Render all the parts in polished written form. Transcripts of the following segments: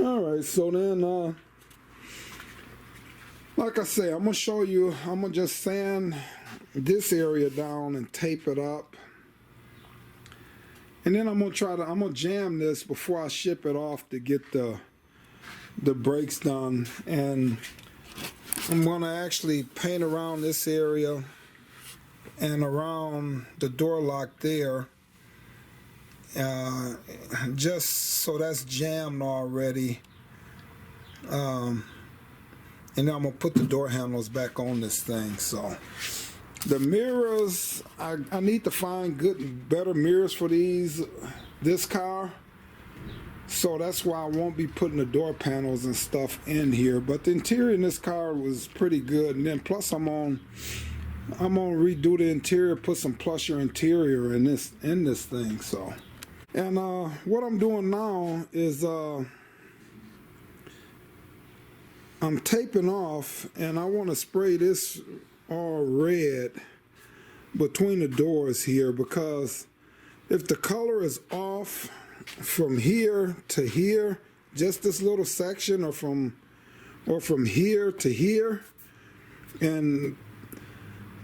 Alright, so then like I say, I'm gonna show you, I'm gonna just sand this area down and tape it up. And then I'm gonna jam this before I ship it off to get the brakes done. And I'm gonna actually paint around this area and around the door lock there, just so that's jammed already. And then I'm gonna put the door handles back on this thing. So the mirrors, I need to find better mirrors for this car. So that's why I won't be putting the door panels and stuff in here. But the interior in this car was pretty good. And then plus I'm gonna redo the interior, put some plusher interior in this thing. So, and what I'm doing now is I'm taping off, and I want to spray this all red between the doors here, because if the color is off from here to here, just this little section, or from here to here, and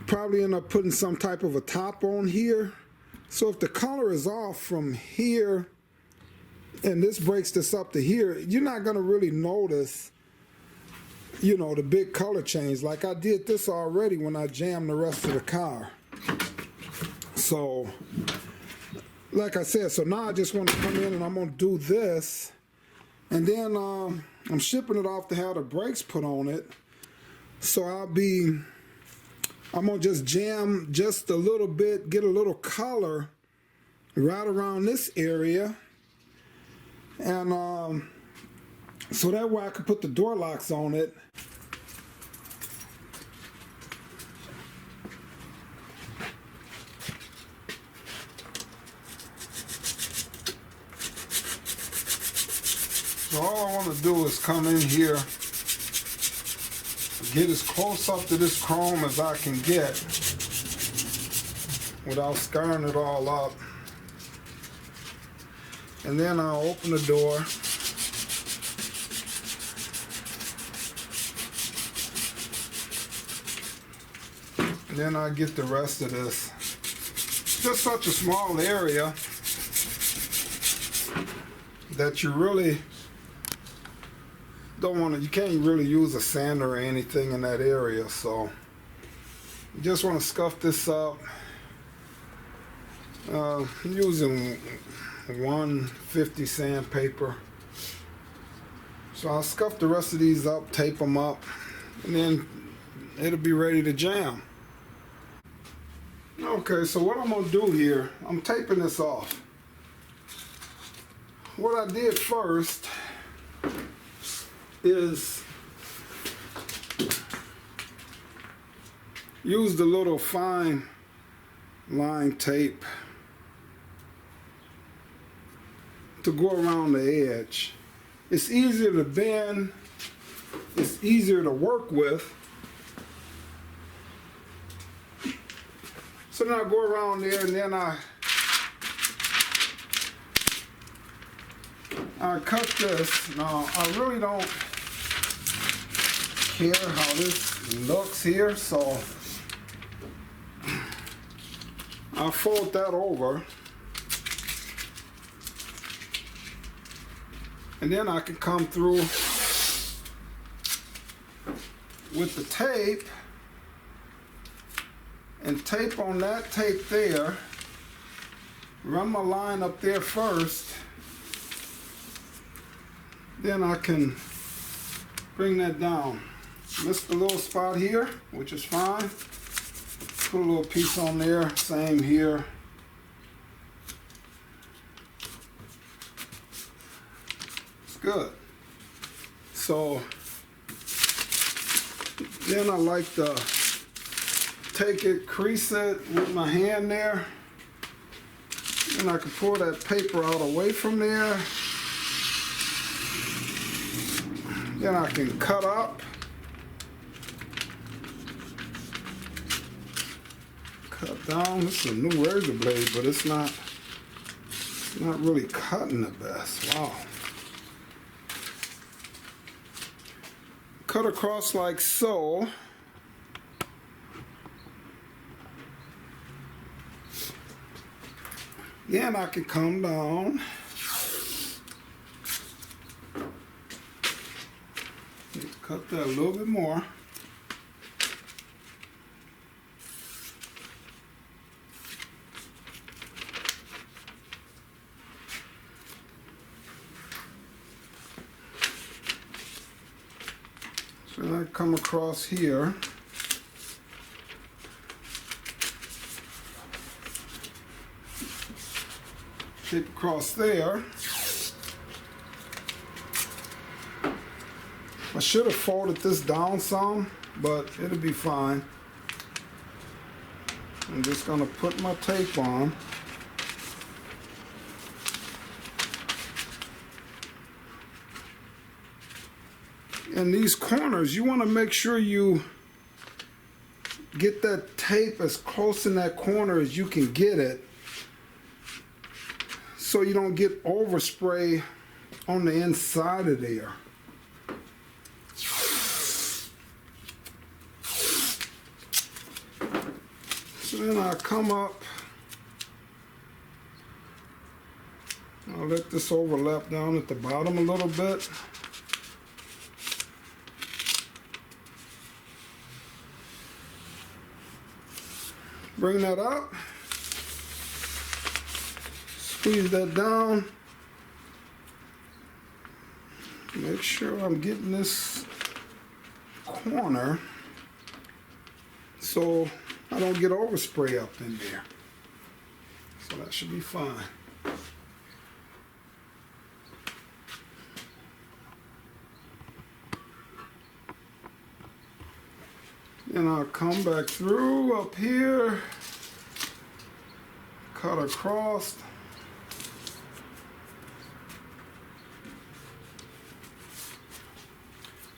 probably end up putting some type of a top on here. So if the color is off from here and this breaks this up to here, you're not going to really notice, you know, the big color change. Like I did this already when I jammed the rest of the car. So like I said, so now I just want to come in and I'm going to do this, and then I'm shipping it off to have the brakes put on it. So I'm going to just jam just a little bit, get a little color right around this area, and so that way I can put the door locks on it. So all I want to do is come in here, get as close up to this chrome as I can get without scarring it all up. And then I'll open the door. And then I'll get the rest of this. It's just such a small area that you really don't want to, you can't really use a sander or anything in that area. So you just want to scuff this up. I'm using 150 sandpaper. So I'll scuff the rest of these up, tape them up, and then it'll be ready to jam. Okay, so what I'm gonna do here, I'm taping this off. What I did first is use the little fine line tape to go around the edge. It's easier to bend, it's easier to work with. So then I go around there, and then I cut this. Now I really don't care how this looks here, so I'll fold that over, and then I can come through with the tape and tape on that tape there, run my line up there first, then I can bring that down. Missed a little spot here, which is fine. Put a little piece on there, same here. It's good. So then I like to take it, crease it with my hand there, and I can pull that paper out away from there. Then I can cut up, cut down. This is a new razor blade, but it's not really cutting the best. Wow. cut across like so. Then I can come down. Cut that a little bit more. So I come across here. Tape across there. I should have folded this down some, but it'll be fine. I'm just gonna put my tape on. And these corners, you want to make sure you get that tape as close in that corner as you can get it, so you don't get overspray on the inside of there. So then I'll come up, I'll let this overlap down at the bottom a little bit. Bring that up, squeeze that down, make sure I'm getting this corner so I don't get overspray up in there. So that should be fine. Then I'll come back through up here, cut across.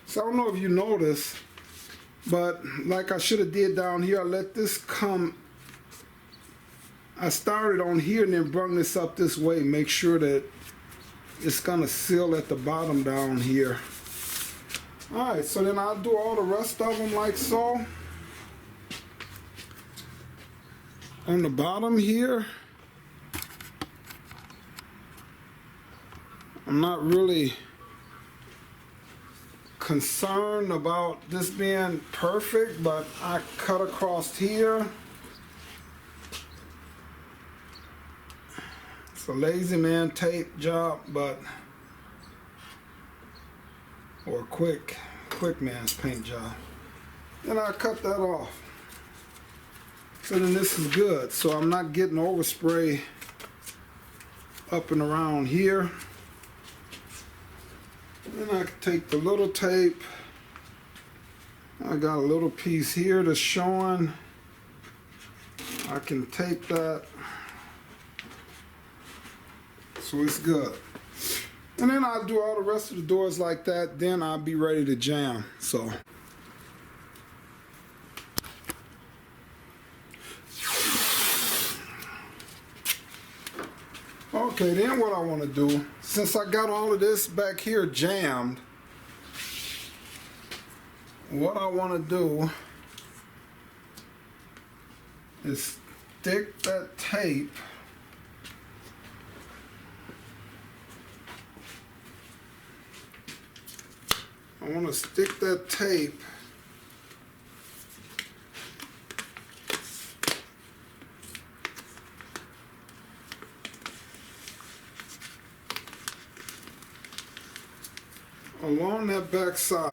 So I don't know if you noticed, but like I should have did down here, I let this come, I started on here and then brought this up this way, make sure that it's gonna seal at the bottom down here. Alright, so then I'll do all the rest of them like so. On the bottom here, I'm not really concerned about this being perfect, but I cut across here. It's a lazy man tape job, but or a quick man's paint job. Then I cut that off. So then this is good. So I'm not getting overspray up and around here. Then I can take the little tape. I got a little piece here that's showing. I can tape that. So it's good. And then I'll do all the rest of the doors like that, then I'll be ready to jam. So okay, then what I want to do, since I got all of this back here jammed, what I want to do is stick that tape along that back side.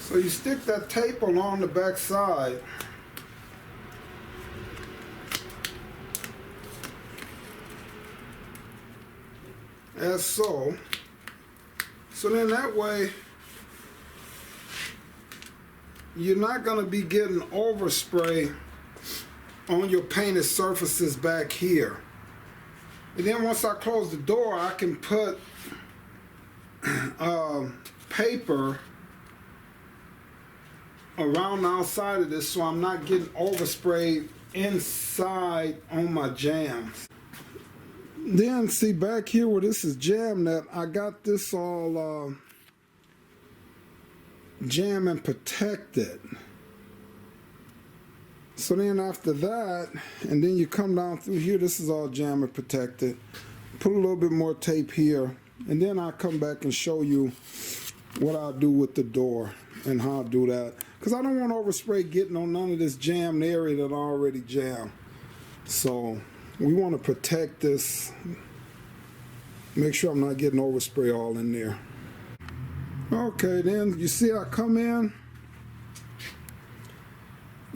So you stick that tape along the back side. As so. So then that way you're not going to be getting overspray on your painted surfaces back here. And then once I close the door, I can put paper around the outside of this so I'm not getting oversprayed inside on my jams. Then see back here where this is jammed at, I got this all jammed and protected. So then after that, and then you come down through here, this is all jammed and protected. Put a little bit more tape here, and then I'll come back and show you what I'll do with the door and how I'll do that. Because I don't want overspray getting on none of this jammed area that I already jammed. So we want to protect this, make sure I'm not getting overspray all in there. Okay, then you see I come in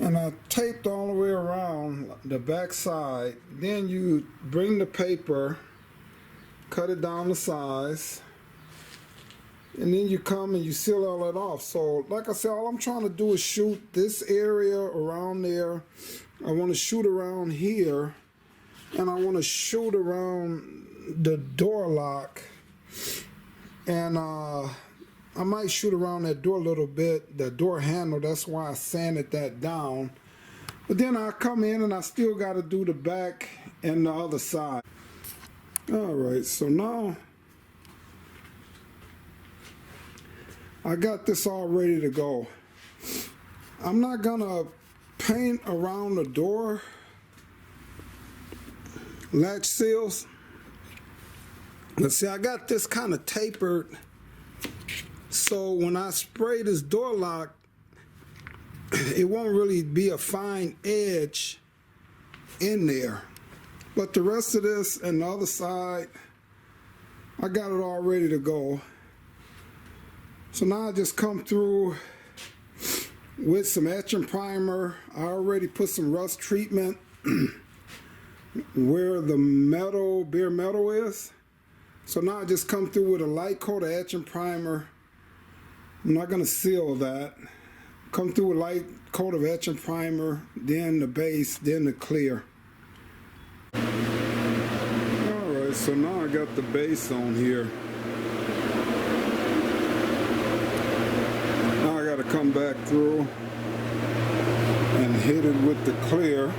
and I taped all the way around the back side. Then you bring the paper, cut it down to size, and then you come and you seal all that off. So like I said, all I'm trying to do is shoot this area around there. I want to shoot around here, and I want to shoot around the door lock, and I might shoot around that door a little bit, the door handle. That's why I sanded that down. But then I come in and I still got to do the back and the other side. All right, so now I got this all ready to go. I'm not gonna paint around the door latch seals. Let's see, I got this kind of tapered, so when I spray this door lock, it won't really be a fine edge in there. But the rest of this and the other side, I got it all ready to go. So now I just come through with some etching primer. I already put some rust treatment where the metal, bare metal is. So now I just come through with a light coat of etching primer. I'm not going to seal that. Come through with a light coat of etching primer, then the base, then the clear. Alright, so now I got the base on here. Now I got to come back through and hit it with the clear.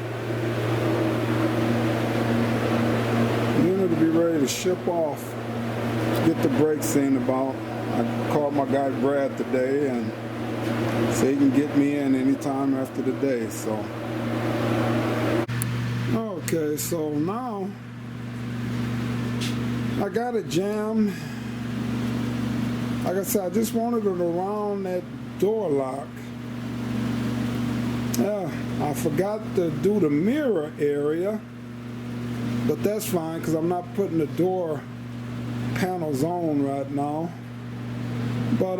And then it'll be ready to ship off. Get the brakes in about. I called my guy Brad today and said he can get me in anytime after the day. So okay, so now I got it jammed. Like I said, I just wanted it around that door lock. Yeah, I forgot to do the mirror area, but that's fine because I'm not putting the door panels on right now. But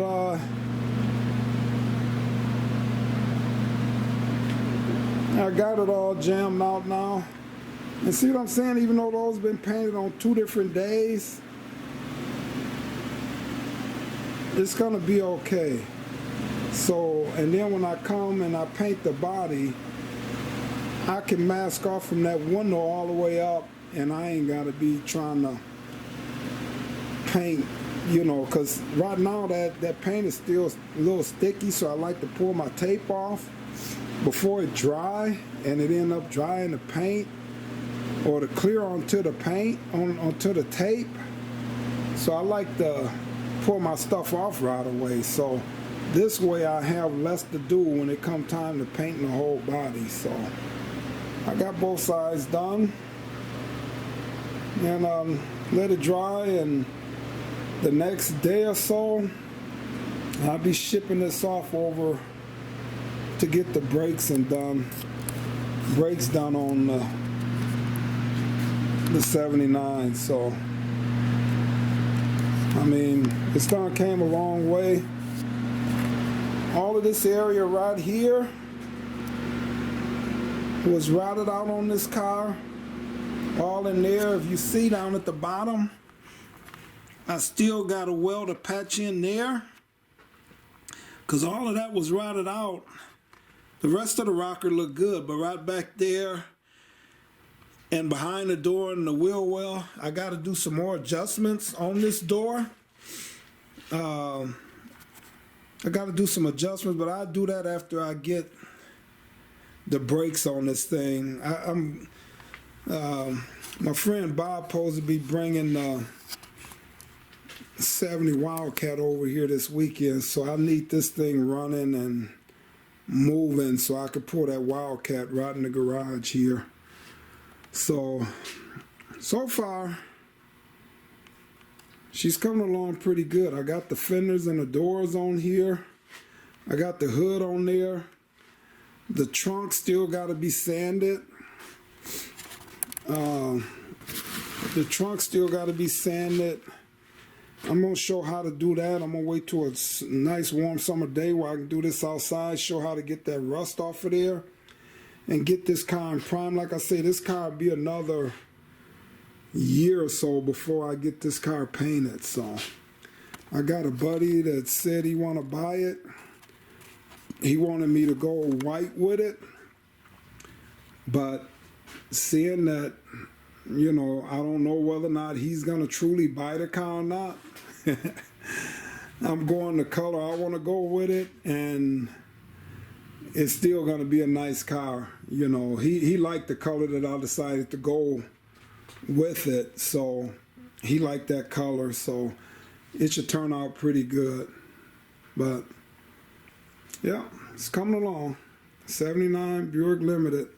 I got it all jammed out now. And see what I'm saying? Even though those been painted on 2 different days, it's gonna be okay. So, and then when I come and I paint the body, I can mask off from that window all the way up, and I ain't gotta be trying to paint, you know, because right now that paint is still a little sticky, so I like to pull my tape off before it dry, and it end up drying the paint or the clear onto the paint, onto the tape. So I like to pull my stuff off right away, so this way I have less to do when it comes time to paint the whole body. So I got both sides done, and let it dry, and the next day or so I'll be shipping this off over to get the brakes done on the 79. So I mean, it's done came a long way. All of this area right here was routed out on this car, all in there. If you see down at the bottom, I still got a weld to patch in there because all of that was routed out. The rest of the rocker looked good, but right back there and behind the door and the wheel well, I got to do some more adjustments on this door. I got to do some adjustments, but I'll do that after I get the brakes on this thing. My friend Bob supposed to be bringing the 70 Wildcat over here this weekend, so I need this thing running and moving so I could pull that Wildcat right in the garage here. So far, she's coming along pretty good. I got the fenders and the doors on here. I got the hood on there. The trunk still got to be sanded. The trunk still got to be sanded. I'm going to show how to do that. I'm going to wait till it's a nice warm summer day where I can do this outside, show how to get that rust off of there and get this car in prime. Like I say, this car will be another year or so before I get this car painted. So I got a buddy that said he want to buy it. He wanted me to go white with it, but seeing that, you know, I don't know whether or not he's going to truly buy the car or not. I'm going the color I want to go with it, and it's still going to be a nice car. You know, he liked the color that I decided to go with it, so he liked that color, so it should turn out pretty good. But yeah, it's coming along. 79 Buick Limited.